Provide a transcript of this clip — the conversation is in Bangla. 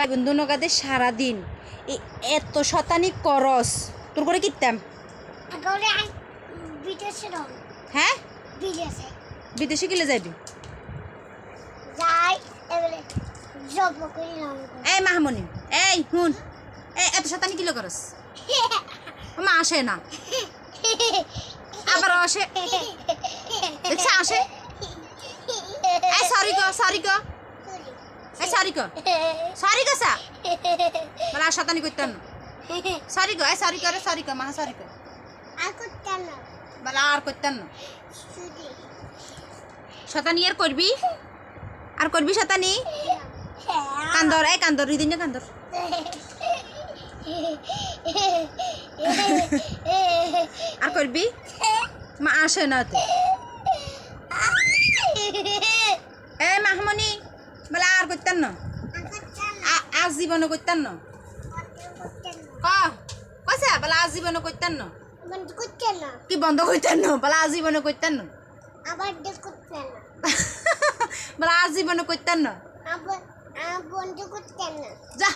বন্ধু নগাদে সারাদিন এত শতানি করস তোর করে কিতাম হ্যাঁ বিদেশে গেলে যাবি এই মাহমনি এই হুন এত শতানি কিলো করস মা আসে না আবার আসে দেখছ আসে এই সরি গো এই সরি গো সা বলা শতানি করতাম না সরি গো মা সরি গো বলা আর করতাম না শতানি আর করবি শতানি কান্দর হৃদিন কান্দর আর করবি মা আসে না তো এই মাহমনি বলে আর করতেন না আজ জীবনে করতেন না কসা বলে আজ জীবনে করতেন না কি বন্ধ করতেন না বলে আজ জীবনে করতেন না বলে আজ জীবনে করতেন না যা